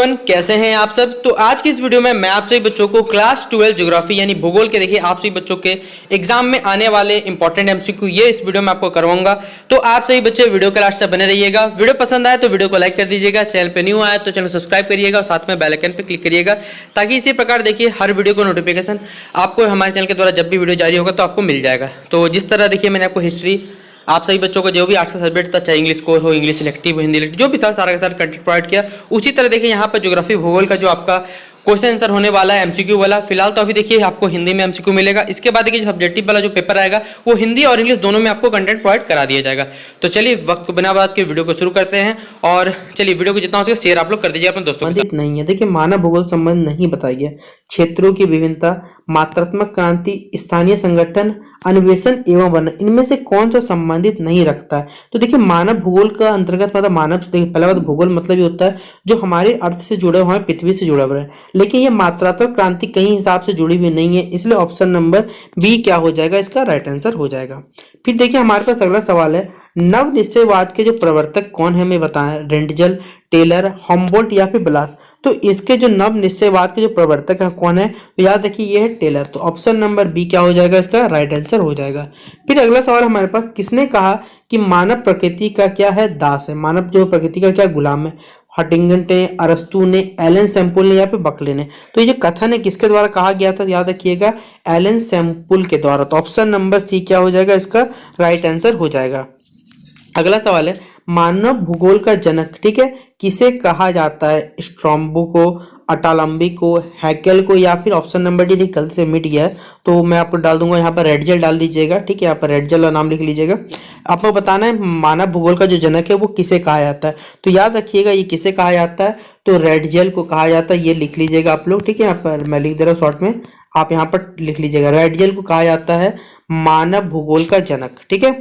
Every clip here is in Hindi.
एवरीवन, कैसे हैं आप सब। तो आज की इस वीडियो में मैं आप सभी बच्चों को क्लास 12 ज्योग्राफी यानी भूगोल के देखिए आप सभी बच्चों के एग्जाम में आने वाले इंपॉर्टेंट एमसीक्यू ये इस वीडियो में आपको करवाऊंगा। तो आप सभी बच्चे वीडियो के लास्ट तक बने रहिएगा। वीडियो पसंद आए तो वीडियो को लाइक कर दीजिएगा, चैनल पे न्यू आए तो चैनल सब्सक्राइब करिएगा और साथ में बेल आइकन पे क्लिक करिएगा ताकि इसी प्रकार देखिए हर वीडियो को नोटिफिकेशन आपको हमारे चैनल के द्वारा जब भी वीडियो जारी होगा तो आपको मिल जाएगा। तो जिस तरह देखिए मैंने आपको हिस्ट्री आप सभी बच्चों को जो भी आर्ट्स का सब्जेक्ट था, चाहे इंग्लिश कोर हो, इंग्लिश सिलेक्टिव हो, हिंदी जो भी था, सारा का सारा कंटेंट प्रोवाइड किया। उसी तरह देखिए यहाँ पर ज्योग्राफी भूगोल का जो आपका क्वेश्चन आंसर होने वाला है एमसीक्यू वाला, फिलहाल तो अभी देखिए आपको हिंदी में एमसीक्यू मिलेगा। इसके बाद देखिए जो सब्जेक्टिव वाला जो पेपर आएगा वो हिंदी और इंग्लिश दोनों में आपको कंटेंट प्रोवाइड करा दिया जाएगा। तो चलिए वक्त को बिना बात के वीडियो को शुरू करते हैं और चलिए वीडियो को जितना हो सके शेयर आप लोग कर दीजिए अपने दोस्तों के साथ। नहीं है, देखिए मानव भूगोल संबंध नहीं बताई है। क्षेत्रों की विभिन्नता, मात्रात्मक क्रांति, स्थानीय संगठन, अन्वेषण एवं वर्णन, इनमें से कौन सा संबंधित नहीं रखता है। तो देखिए मानव भूगोल का अंतर्गत मतलब मानव, देखिए पहला बात भूगोल मतलब ये होता है जो हमारे अर्थ से जुड़े हुए हैं, पृथ्वी से जुड़ा हुआ है। लेकिन ये मात्रात्मक क्रांति कहीं हिसाब से जुड़ी हुई नहीं है, इसलिए ऑप्शन नंबर बी क्या हो जाएगा, इसका राइट आंसर हो जाएगा। फिर देखिए हमारे पास अगला सवाल है, नव निश्चयवाद के जो प्रवर्तक कौन है हमें बताएं। रेंडजल, टेलर, हम्बोल्ट या फिर ब्लास। तो इसके जो नव निश्चयवाद के जो प्रवर्तक है कौन है, तो याद रखिए ये है टेलर। तो ऑप्शन नंबर बी क्या हो जाएगा, इसका राइट आंसर हो जाएगा। फिर अगला सवाल हमारे पास, किसने कहा कि मानव प्रकृति का क्या है, दास है। मानव जो प्रकृति का क्या गुलाम है। हटिंगटन ने, अरस्तु ने, एलन सैम्पुल ने या फिर बकले ने। तो ये जो कथन है किसके द्वारा कहा गया था, याद रखिएगा एलन सैम्पुल के द्वारा। तो ऑप्शन नंबर सी क्या हो जाएगा, इसका राइट आंसर हो जाएगा। अगला सवाल है, मानव भूगोल का जनक ठीक है किसे कहा जाता है। स्ट्रॉम्बो को, अटालंबी को, हैकेल को या फिर ऑप्शन नंबर डी, गलती से मिट गया है तो मैं आपको डाल दूंगा यहाँ पर रेडजेल डाल दीजिएगा। ठीक है, यहाँ पर रेडजेल का नाम लिख लीजिएगा। आपको बताना है मानव भूगोल का जो जनक है वो किसे कहा जाता है। तो याद रखिएगा ये किसे कहा जाता है, तो रेडजेल को कहा जाता है। ये लिख लीजिएगा आप लोग। ठीक है, यहाँ पर मैं लिख दे रहा हूँ शॉर्ट में, आप यहाँ पर लिख लीजिएगा। रेडजेल को कहा जाता है मानव भूगोल का जनक। ठीक है,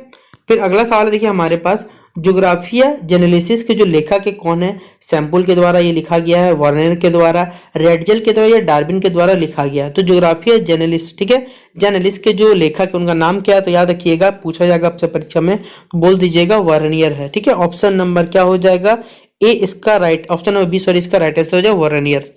फिर अगला सवाल देखिए हमारे पास, ज्योग्राफिया जेनेलिसिस के जो लेखक है कौन है। सैम्पुल के द्वारा ये लिखा गया है, वर्नर के द्वारा, रेडजेल के द्वारा या डार्विन के द्वारा लिखा गया है। तो ज्योग्राफिया जेनेलिस ठीक है, जेनेलिस के जो लेखक है उनका नाम क्या है, तो याद रखिएगा पूछा जाएगा आपसे परीक्षा में, तो बोल दीजिएगा वर्नियर है। ठीक है, ऑप्शन नंबर क्या हो जाएगा, ए इसका right, option number B sorry इसका राइट आंसर हो जाएगा वर्नियर।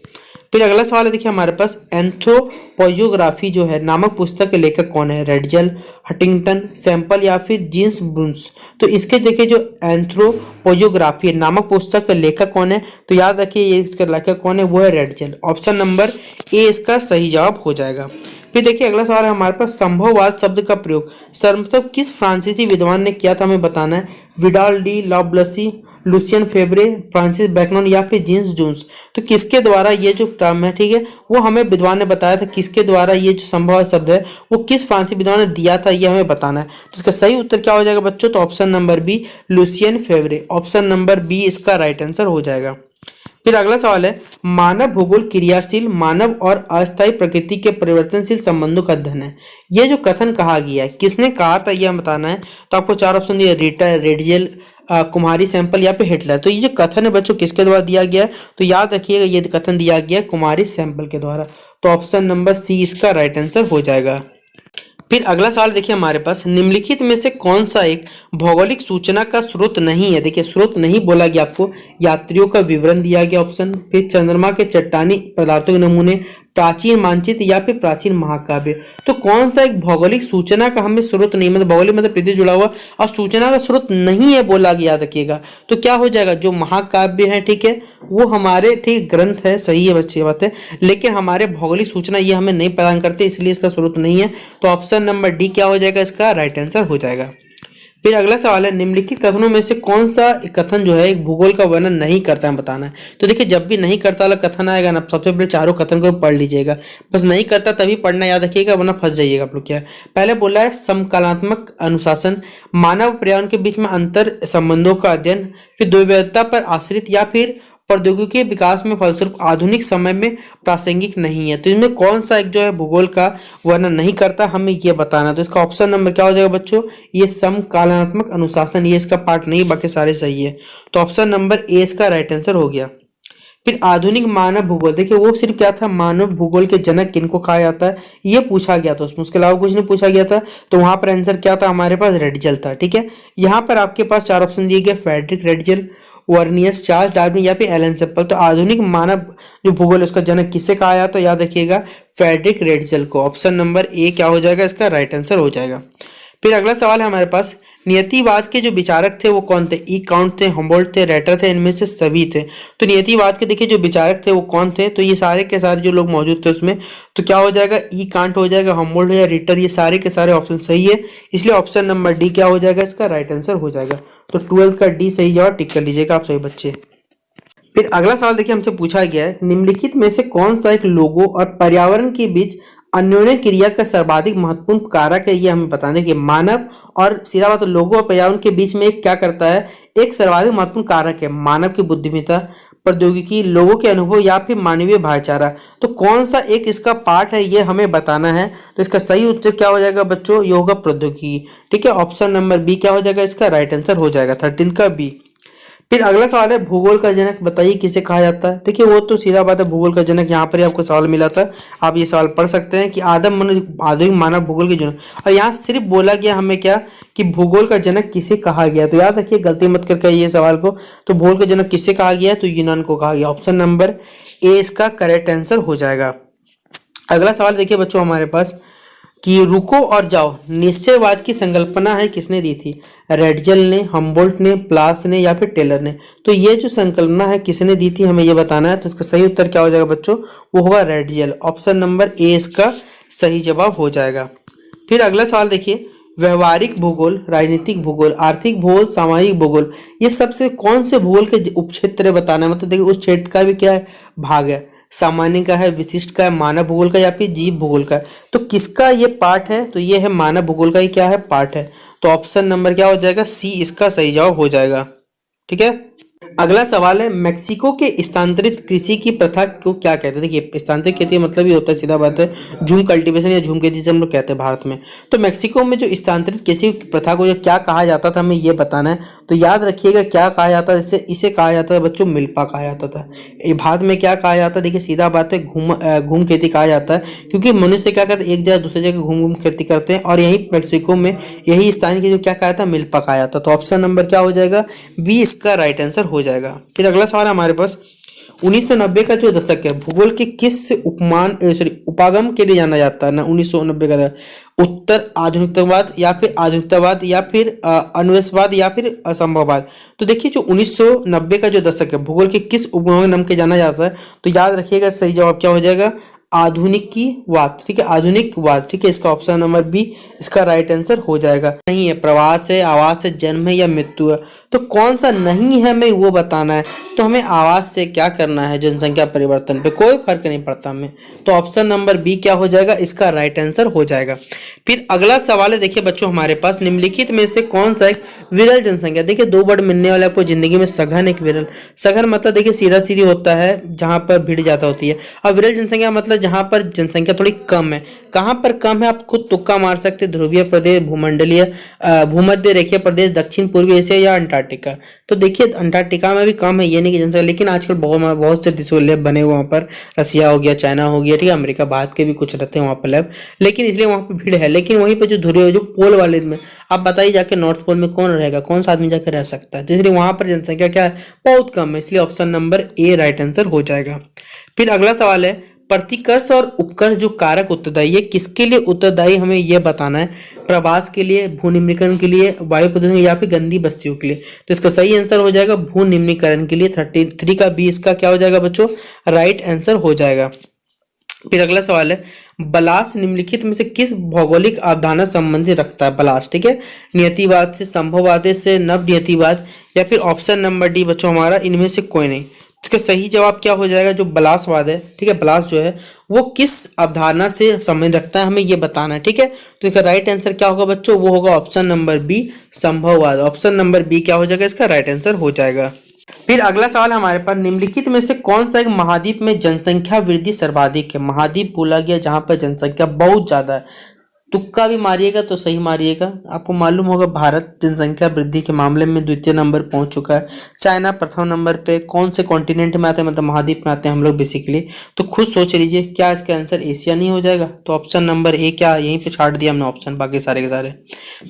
फिर अगला सवाल है देखिए हमारे पास, एंथ्रोपोजियोग्राफी जो है नामक पुस्तक के लेखक कौन है। रेडजेल, हटिंगटन, सैंपल या फिर जीन्स ब्रून्स। तो इसके देखिए जो एंथ्रोपोजियोग्राफी नामक पुस्तक के लेखक कौन है, तो याद रखिए ये इसका लेखक कौन है, वो है रेडजेल। ऑप्शन नंबर ए इसका सही जवाब हो जाएगा। फिर देखिए अगला सवाल है हमारे पास, संभववाद शब्द का प्रयोग सर्वप्रथम किस फ्रांसीसी विद्वान ने किया था हमें बताना है। विडाल डी लॉब्लसी, लुसियन फेब्रे, फ्रांसिस बैकनॉन या फिर जीन्स जून्स। तो किसके द्वारा ये जो टर्म है ठीक है वो हमें विद्वान ने बताया था, किसके द्वारा ये जो संभव शब्द है वो किस फ्रांसीसी विद्वान ने दिया था ये हमें बताना है। तो इसका सही उत्तर क्या हो जाएगा बच्चों, तो option number b Lucien Febvre. Option number B इसका राइट आंसर हो जाएगा। फिर अगला सवाल है, मानव भूगोल क्रियाशील मानव और अस्थायी प्रकृति के परिवर्तनशील संबंधों का अध्ययन है। यह जो कथन कहा गया है किसने कहा था यह बताना है। तो आपको चार ऑप्शन दिए, रीटा, रेडजेल, कुमारी, सैंपल या फिर हिटलर। तो ये जो कथन है बच्चों किसके द्वारा दिया गया है, तो याद रखिएगा ये कथन दिया गया कुमारी सैंपल के द्वारा। तो ऑप्शन नंबर सी इसका राइट आंसर हो जाएगा। फिर अगला सवाल देखिए हमारे पास, निम्नलिखित में से कौन सा एक भौगोलिक सूचना का स्रोत नहीं है। देखिए स्रोत नहीं बोला गया आपको, यात्रियों का विवरण दिया गया ऑप्शन, फिर चंद्रमा के चट्टानी पदार्थों के नमूने, प्राचीन मानचित्र या फिर प्राचीन महाकाव्य। तो कौन सा एक भौगोलिक सूचना का हमें स्रोत नहीं, मतलब भौगोलिक मतलब पृथ्वी जुड़ा हुआ और सूचना का स्रोत नहीं है बोला गया, याद रखिएगा। तो क्या हो जाएगा, जो महाकाव्य है ठीक है वो हमारे ठीक ग्रंथ है, सही है बच्चे बात है, लेकिन हमारे भौगोलिक सूचना ये हमें नहीं प्रदान करते, इसलिए इसका स्रोत नहीं है। तो ऑप्शन नंबर डी क्या हो जाएगा, इसका राइट आंसर हो जाएगा। फिर अगला सवाल है, निम्नलिखित कथनों में से कौन सा कथन जो है एक भूगोल का वर्णन नहीं करता है बताना है। तो देखिए जब भी नहीं करता वाला कथन आएगा ना, सबसे पहले चारों कथन को पढ़ लीजिएगा, बस नहीं करता तभी पढ़ना, याद रखिएगा वरना फंस जाइएगा आप लोग। क्या पहले बोला है, समकालात्मक अनुशासन, मानव पर्यावरण के बीच में अंतर संबंधों का अध्ययन, फिर द्वैविधता पर आश्रित या फिर प्रौद्योगिकी के विकास में फलस्वरूप आधुनिक समय में प्रासंगिक नहीं है। तो इनमें कौन सा एक जो है भूगोल का वर्णन नहीं करता हमें ये बताना। तो इसका ऑप्शन नंबर क्या हो जाएगा बच्चों, ये समकालात्मक अनुशासन, ये इसका पार्ट नहीं, बाकी सारे सही है। तो ऑप्शन नंबर ए इसका राइट आंसर हो गया। फिर आधुनिक मानव भूगोल, देखिए वो सिर्फ क्या था, मानव भूगोल के जनक किनको कहा जाता है ये पूछा गया था उसमें, उसके अलावा कुछ नहीं पूछा गया था। तो वहां पर आंसर क्या था, हमारे पास रेडजेल था। ठीक है, यहाँ पर आपके पास चार ऑप्शन दिए गए, फ्रेडरिक रेडजेल, वर्नियस, चार्ल्स डार्विन या फिर एलन सेप्पल। तो आधुनिक मानव जो भूगोल है उसका जनक किसे कहा जाता है? तो याद रखिएगा फ्रेडरिक रेटजेल को। ऑप्शन नंबर ए क्या हो जाएगा इसका राइट आंसर हो जाएगा। फिर अगला सवाल है हमारे पास, नियतिवाद के जो विचारक थे वो कौन थे? ई काउंट थे, हम्बोल्ट थे, रेटर थे, इनमें से सभी थे। तो नियतिवाद के देखिए जो विचारक थे वो कौन थे? तो ये सारे के सारे जो लोग मौजूद थे उसमें, तो क्या हो जाएगा? ई कांट हो जाएगा, हम्बोल्ट या रिटर, ये सारे के सारे ऑप्शन सही है, इसलिए ऑप्शन नंबर डी क्या हो जाएगा इसका राइट आंसर हो जाएगा। तो 12th का डी सही जवाब टिक कर लीजिएगा आप सभी बच्चे। फिर अगला सवाल देखिए हमसे पूछा गया है, निम्नलिखित में से कौन सा एक लोगों और पर्यावरण के बीच अन्योन्य क्रिया का सर्वाधिक महत्वपूर्ण कारक है? ये हमें बताने की मानव और सीधा बात लोगों और पर्यावरण के बीच में एक क्या करता है? एक सर्वाधिक महत्वपूर्ण कारक है मानव की बुद्धिमत्ता, प्रौद्योगिकी, लोगों के अनुभव या फिर मानवीय भाईचारा। तो कौन सा एक इसका पार्ट है ये हमें बताना है। तो इसका सही उत्तर क्या हो जाएगा बच्चों? ये होगा प्रौद्योगिकी। ठीक है, ऑप्शन नंबर बी क्या हो जाएगा इसका राइट आंसर हो जाएगा, 13 का बी। फिर अगला सवाल है, भूगोल का जनक बताइए किसे कहा जाता है? देखिए वो तो सीधा बात है, भूगोल का जनक यहाँ पर ही आपको सवाल मिला था, आप ये सवाल पढ़ सकते हैं कि आधुनिक मानव भूगोल के जनक, और यहाँ सिर्फ बोला गया हमें क्या कि भूगोल का जनक किसे कहा गया। तो याद रखिए गलती मत करके ये सवाल को, तो भूगोल का जनक किसे कहा गया? तो यूनान को कहा गया। ऑप्शन नंबर ए इसका करेक्ट आंसर हो जाएगा। अगला सवाल देखिए बच्चों हमारे पास कि रुको और जाओ निश्चयवाद की संकल्पना है किसने दी थी? रेटजेल ने, हम्बोल्ट ने, प्लास ने या फिर टेलर ने। तो ये जो संकल्पना है किसने दी थी हमें ये बताना है। तो इसका सही उत्तर क्या हो जाएगा बच्चों? वो होगा रेटजेल। ऑप्शन नंबर ए इसका सही जवाब हो जाएगा। फिर अगला सवाल देखिए, व्यवहारिक भूगोल, राजनीतिक भूगोल, आर्थिक भूगोल, सामाजिक भूगोल, ये सबसे कौन से भूगोल के उपक्षेत्र बताना है? मतलब देखिए उस क्षेत्र का भी क्या है भाग है, सामान्य का है, विशिष्ट का है, मानव भूगोल का या फिर जीव भूगोल का है। तो किसका ये पार्ट है? तो ये है मानव भूगोल का ही क्या है पार्ट है। तो ऑप्शन नंबर क्या हो जाएगा? सी इसका सही जवाब हो जाएगा। ठीक है, अगला सवाल है, मेक्सिको के स्थानांतरित कृषि की प्रथा को क्या कहते हैं? देखिए स्थानांतरित खेती मतलब ये होता है सीधा बात है झूम कल्टीवेशन या झूम खेती से हम लोग कहते हैं भारत में। तो मेक्सिको में जो स्थानांतरित कृषि प्रथा को क्या कहा जाता था हमें ये बताना है। तो याद रखिएगा क्या कहा जाता है इसे कहा जाता है बच्चों मिल्पा कहा जाता था। ये भारत में क्या कहा जाता है? देखिए सीधा बात है घूम खेती कहा जाता है, क्योंकि मनुष्य क्या करते हैं एक जगह दूसरी जगह घूम खेती करते हैं, और यही मेक्सिको में यही स्थान की जो क्या कहा जाता है मिल्पा कहा जाता है। तो ऑप्शन नंबर क्या हो जाएगा? बी इसका राइट आंसर हो जाएगा। फिर अगला सवाल है हमारे पास, 1990 का जो दशक है भूगोल के किस उपागम के लिए जाना जाता है ना? 1990 का उत्तर आधुनिकतावाद या फिर आधुनिकतावाद या फिर अन्वेषवाद या फिर असंभववाद। तो देखिए जो 1990 का जो दशक है भूगोल के किस उपगम नाम के जाना जाता है? तो याद रखिएगा सही जवाब क्या हो जाएगा? आधुनिकीवाद। ठीक है, आधुनिकवाद। ठीक है, इसका ऑप्शन नंबर बी इसका राइट आंसर हो जाएगा। नहीं है, प्रवास है, आवास है, जन्म है या मृत्यु है। तो कौन सा नहीं है हमें वो बताना है। तो हमें आवास से क्या करना है? जनसंख्या परिवर्तन पे कोई फर्क नहीं पड़ता हमें। तो ऑप्शन नंबर बी क्या हो जाएगा? इसका राइट आंसर हो जाएगा। फिर अगला सवाल है देखिए बच्चों हमारे पास, निम्नलिखित में से कौन सा एक विरल जनसंख्या? देखिए दो वर्ड मिलने वाले आपको जिंदगी में, सघन एक विरल। सघन मतलब देखिए सीधा सीधी होता है जहां पर भीड़ ज्यादा होती है, और विरल जनसंख्या मतलब जहां पर जनसंख्या थोड़ी कम है। कहां पर कम है आप खुद तुक्का मार सकते हैं, ध्रुवीय प्रदेश, भूमंडलीय भूमध्य रेखीय प्रदेश, दक्षिण पूर्वी एशिया या अंटार्कटिका। तो देखिए अंटार्कटिका में भी कम है ये नहीं कि जनसंख्या, लेकिन आजकल बहुत से देशों लैब बने हुए वहाँ पर, रसिया हो गया, चाइना हो गया, ठीक है, अमेरिका भारत के भी कुछ रहते हैं वहाँ पर लैब, लेकिन इसलिए वहाँ पर भीड़ है। लेकिन वहीं पर जो ध्रुवीय जो पोल वाले में आप बताइए जाके नॉर्थ पोल में कौन रहेगा, कौन सा आदमी जाकर रह सकता है? तो इसलिए वहाँ पर जनसंख्या क्या है बहुत कम है, इसलिए option number a right answer हो जाएगा। फिर अगला सवाल है, प्रतिकर्ष और उपकर्ष जो कारक उत्तरदायी है किसके लिए उत्तरदायी हमें यह बताना है? प्रवास के लिए, भूनिम्नीकरण के लिए, वायु प्रदूषण या फिर गंदी बस्तियों के लिए। तो इसका सही आंसर हो जाएगा भूनिम्नीकरण के लिए। 33 का बी इसका क्या हो जाएगा बच्चों? राइट आंसर हो जाएगा। फिर अगला सवाल है, बलास निम्नलिखित में से किस भौगोलिक अवधारणा संबंधित रखता है? बलास, ठीक है, नियतिवाद से, संभववाद से, नव नियतिवाद या फिर ऑप्शन नंबर डी बच्चों हमारा इनमें से कोई नहीं। इसका सही जवाब क्या हो जाएगा? जो बलासवाद है, ठीक है, बलास जो है वो किस अवधारणा से संबंध रखता है हमें ये बताना है। ठीक है, तो इसका राइट आंसर क्या होगा बच्चों? वो होगा ऑप्शन नंबर बी संभववाद। ऑप्शन नंबर बी क्या हो जाएगा? इसका राइट आंसर हो जाएगा। फिर अगला सवाल हमारे पास, निम्नलिखित में से कौन सा एक महाद्वीप में जनसंख्या वृद्धि सर्वाधिक है? महाद्वीप बोला गया जहां पर जनसंख्या बहुत ज्यादा है। तुक्का भी मारिएगा तो सही मारिएगा। आपको मालूम होगा भारत जनसंख्या वृद्धि के मामले में द्वितीय नंबर पहुंच चुका है। चाइना प्रथम नंबर पे। कौन से कॉन्टिनेंट में आते हैं, मतलब महाद्वीप में आते हैं हम लोग बेसिकली। तो खुद सोच लीजिए, क्या इसका आंसर एशिया नहीं हो जाएगा? तो ऑप्शन नंबर ए क्या यहीं पे छाट दिया हमने ऑप्शन, बाकी सारे के सारे।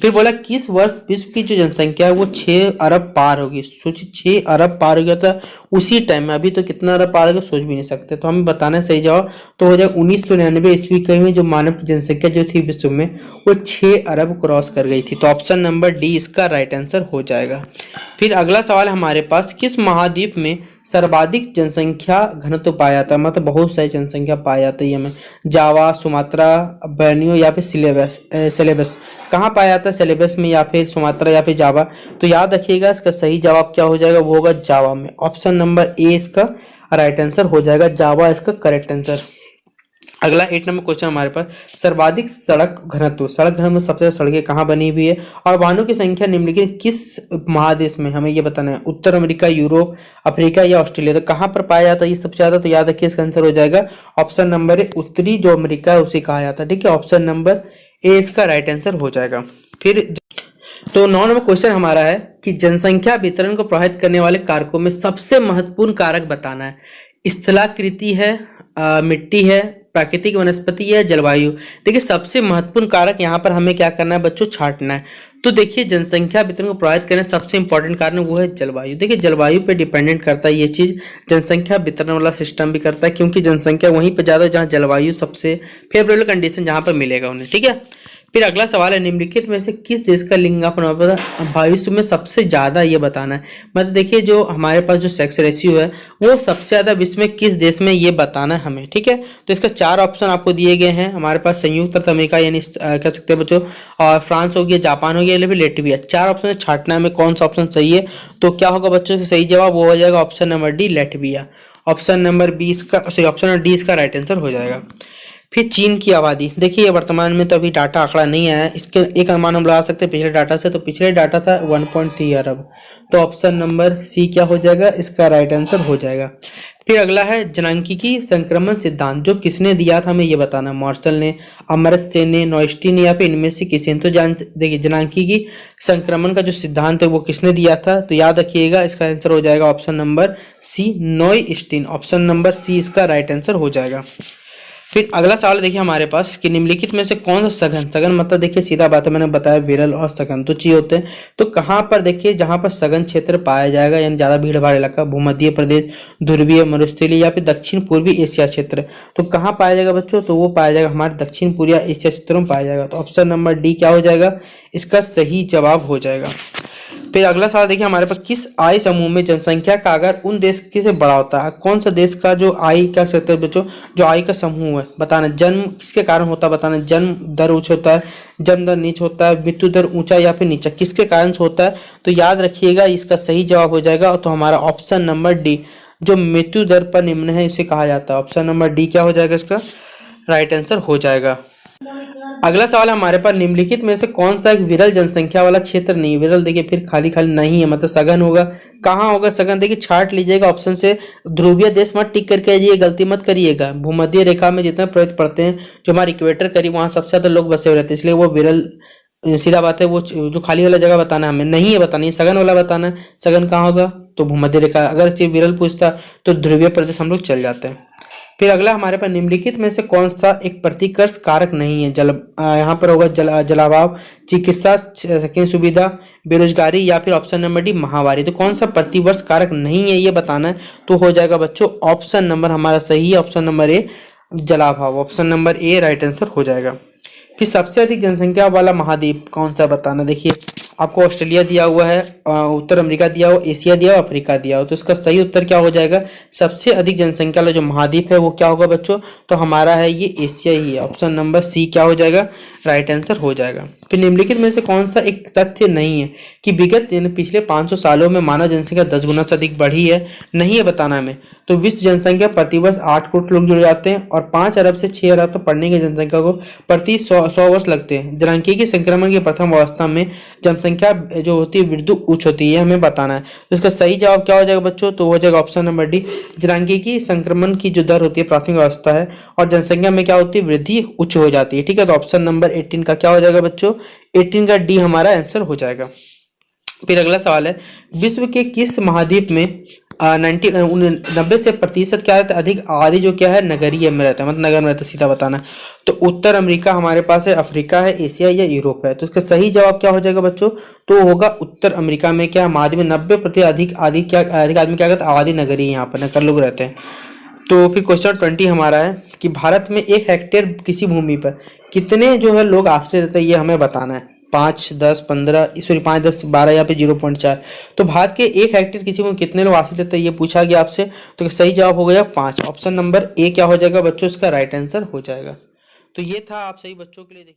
फिर बोला किस वर्ष विश्व की जो जनसंख्या है वो 6 अरब पार होगी। सोचिए 6 अरब पार हो गया था उसी टाइम में। अभी तो कितना अरब पार हो गया सोच भी नहीं सकते। तो हमें बताना है सही जवाब। तो हो जाएगा 1999 ईस्वी में जो मानव की जनसंख्या जो थी विश्व में वो 6 अरब क्रॉस कर गई थी। तो ऑप्शन नंबर डी इसका राइट आंसर हो जाएगा। फिर अगला सवाल हमारे पास, किस महाद्वीप में सर्वाधिक जनसंख्या घनत्व पाया जाता है, मतलब बहुत सारी जनसंख्या पाई जाती है हमें। जावा, सुमात्रा, बर्नियो या फिर सेलेबस। कहाँ पाया जाता है? सेलेबस में या फिर सुमात्रा या फिर जावा। तो याद रखिएगा इसका सही जवाब क्या हो जाएगा, वो होगा जावा में। ऑप्शन नंबर ए इसका राइट आंसर हो जाएगा, जावा इसका करेक्ट आंसर। अगला 8 नंबर क्वेश्चन हमारे पास, सर्वाधिक सड़क घनत्व। सड़क घनत्व में सबसे ज्यादा सड़कें कहाँ बनी हुई है और वाहनों की संख्या निम्नलिखित किस महादेश में, हमें ये बताना है। उत्तर अमेरिका, यूरोप, अफ्रीका या ऑस्ट्रेलिया। तो कहाँ पर पाया जाता है ये सबसे ज्यादा? तो याद रखिए इसका आंसर हो जाएगा ऑप्शन नंबर ए, उत्तरी जो अमेरिका है उसे कहा जाता है। ठीक है, ऑप्शन नंबर ए इसका राइट आंसर हो जाएगा। फिर तो 9 नंबर क्वेश्चन हमारा है कि जनसंख्या वितरण को प्रभावित करने वाले कारकों में सबसे महत्वपूर्ण कारक बताना है। स्थलाकृति है, मिट्टी है, प्राकृतिक वनस्पति है, जलवायु। देखिए सबसे महत्वपूर्ण कारक यहाँ पर हमें क्या करना है बच्चों, छांटना है। तो देखिए जनसंख्या वितरण को प्रभावित करने सबसे इंपॉर्टेंट कारण वो है जलवायु। देखिए जलवायु पे डिपेंडेंट करता है ये चीज, जनसंख्या वितरण वाला सिस्टम भी करता है, क्योंकि जनसंख्या वहीं पर ज्यादा जहाँ जलवायु सबसे फेवरेबल कंडीशन जहाँ पर मिलेगा उन्हें। ठीक है, फिर अगला सवाल है, निम्नलिखित में से किस देश का लिंगानुपात भविष्य में सबसे ज्यादा, ये बताना है। मतलब देखिए जो हमारे पास जो सेक्स रेशियो है वो सबसे ज्यादा विश्व में किस देश में, ये बताना है हमें। ठीक है, तो इसका 4 ऑप्शन आपको दिए गए हैं हमारे पास। संयुक्त अरब अमेरिका यानी कह सकते हैं बच्चों, और फ्रांस हो गया, जापान हो गया या फिर लेटविया। 4 ऑप्शन छांटना है हमें कौन सा ऑप्शन सही है। तो क्या होगा बच्चों का सही जवाब, वो हो जाएगा option number D, Latvia. Option number B इसका, सॉरी ऑप्शन नंबर डी इसका राइट आंसर हो जाएगा। फिर चीन की आबादी, देखिए वर्तमान में तो अभी डाटा आंकड़ा नहीं आया है, इसके एक अनुमान हम लगा सकते हैं पिछले डाटा से। तो पिछले डाटा था 1.3 अरब। तो ऑप्शन नंबर सी क्या हो जाएगा, इसका राइट आंसर हो जाएगा। फिर अगला है जनांकीय संक्रमण सिद्धांत, जो किसने दिया था हमें ये बताना। मार्शल ने, अमर्त्य सेन ने, नॉइस्टीन ने या फिर इनमें से किसी ने। तो देखिए जनांकीय संक्रमण का जो सिद्धांत है वो किसने दिया था, तो याद रखिएगा इसका आंसर हो जाएगा ऑप्शन नंबर सी, नॉइस्टीन। ऑप्शन नंबर सी इसका राइट आंसर हो जाएगा। फिर अगला सवाल देखिए हमारे पास कि निम्नलिखित में से कौन सा सघन, सघन मतलब देखिए सीधा बात है, मैंने बताया विरल और सघन तो चाहिए होते हैं। तो कहाँ पर देखिए जहाँ पर सघन क्षेत्र पाया जाएगा, यानी ज्यादा भीड़ भाड़ इलाका, भूमध्य प्रदेश, ध्रुवीय, मरुस्थलीय या फिर दक्षिण पूर्वी एशिया क्षेत्र। तो कहाँ पाया जाएगा बच्चों, तो वो पाया जाएगा हमारे दक्षिण पूर्वी एशिया क्षेत्रों में पाया जाएगा। तो ऑप्शन नंबर डी क्या हो जाएगा, इसका सही जवाब हो जाएगा। फिर अगला सवाल देखिए हमारे पास, किस आय समूह में जनसंख्या का आकार उन देश के से बड़ा होता है। कौन सा देश का जो आय क्या कहते हैं बच्चों, जो आय का समूह है बताना। जन्म किसके कारण होता है बताना। जन्म दर ऊंच होता है, जन्म दर नीच होता है, मृत्यु दर ऊंचा या फिर नीचा, किसके कारण से होता है। तो याद रखिएगा इसका सही जवाब हो जाएगा। तो हमारा ऑप्शन नंबर डी, जो मृत्यु दर पर निम्न है इसे कहा जाता है। ऑप्शन नंबर डी क्या हो जाएगा, इसका राइट आंसर हो जाएगा। अगला सवाल हमारे पास, निम्नलिखित में से कौन सा एक विरल जनसंख्या वाला क्षेत्र नहीं। विरल देखिए फिर खाली खाली नहीं है, मतलब सघन होगा। कहाँ होगा सघन, देखिए छाट लीजिएगा ऑप्शन से। ध्रुवीय देश मत टिक करके आइए, गलती मत करिएगा। भूमध्य रेखा में जितने प्रयत्न पड़ते हैं, जो हमारे इक्वेटर करीब, वहाँ सबसे ज्यादा लोग बसे हुए रहते हैं, इसलिए वो विरल, सीधा बात है। वो जो खाली वाला जगह बताना है हमें, नहीं है बतानी है, सघन वाला बताना है। सघन कहाँ होगा, तो भूमध्य रेखा। अगर सिर्फ विरल पूछता तो ध्रुवीय प्रदेश हम लोग चल जाते हैं। फिर अगला हमारे पास, निम्नलिखित में से कौन सा एक प्रतिकर्ष कारक नहीं है। यहाँ पर होगा जलाभाव, चिकित्सा सुविधा, बेरोजगारी या फिर ऑप्शन नंबर डी, महामारी। तो कौन सा प्रतिवर्ष कारक नहीं है ये बताना है। तो हो जाएगा बच्चों ऑप्शन नंबर हमारा सही है, ऑप्शन नंबर ए, जलाभाव। Option number a right answer हो जाएगा। फिर सबसे अधिक जनसंख्या वाला महाद्वीप कौन सा बताना। देखिए आपको ऑस्ट्रेलिया दिया हुआ है, उत्तर अमेरिका दिया हुआ, एशिया दिया हुआ, अफ्रीका दिया हुआ। तो इसका सही उत्तर क्या हो जाएगा, सबसे अधिक जनसंख्या वाला जो महाद्वीप है वो क्या होगा बच्चों, तो हमारा है ये एशिया ही है। ऑप्शन नंबर सी क्या हो जाएगा, राइट आंसर हो जाएगा। फिर निम्नलिखित में से कौन सा एक तथ्य नहीं है कि विगत यानी पिछले 500 सालों में मानव जनसंख्या 10 गुना से अधिक बढ़ी है, नहीं है बताना हमें। तो विश्व जनसंख्या प्रतिवर्ष 8 करोड़ लोग जुड़ जाते हैं और 5 अरब से 6 अरब तक पढ़ने की जनसंख्या को प्रति 100 वर्ष लगते हैं। जनांकीय संक्रमण की प्रथम अवस्था में जनसंख्या जो होती है वृद्धि उच्च होती है, हमें बताना है। तो इसका सही जवाब क्या हो जाएगा बच्चों, तो हो जाएगा ऑप्शन नंबर डी, जनांकीय संक्रमण की जो दर होती है प्राथमिक अवस्था है और जनसंख्या में क्या होती है वृद्धि उच्च हो जाती है। ठीक है, तो ऑप्शन नंबर नंबर 18 का क्या हो जाएगा बच्चों? 18 का डी हमारा आंसर हो जाएगा। फिर अगला सवाल है, विश्व के किस महाद्वीप में 90% क्या रहता है? अधिक आबादी जो क्या है नगरीय में रहता है, मतलब नगर में रहता है, सीधा बताना है। तो उत्तर अमेरिका हमारे पास है, अफ्रीका है, एशिया या यूरोप है। तो इसका सही जवाब क्या हो जाएगा बच्चों? तो होगा उत्तर अमेरिका में क्या महाद्वीप में 90% अधिक आदि क्या अधिक आदमी क्या कहते हैं? आबादी नगरीय यहाँ पर नगर लोग रहते हैं। तो फिर क्वेश्चन 20 हमारा है कि भारत में 1 हेक्टेयर कृषि भूमि पर कितने जो है लोग आश्रित रहते हैं, ये हमें बताना है। 5, 10, 15 सॉरी 5, 10, 12 या फिर 0.4। तो भारत के 1 हेक्टेयर कृषि भूमि कितने लोग आश्रित रहते हैं ये पूछा गया आपसे। तो सही जवाब हो गया 5। ऑप्शन नंबर ए क्या हो जाएगा बच्चों? इसका राइट आंसर हो जाएगा। तो ये था आप सही बच्चों के लिए।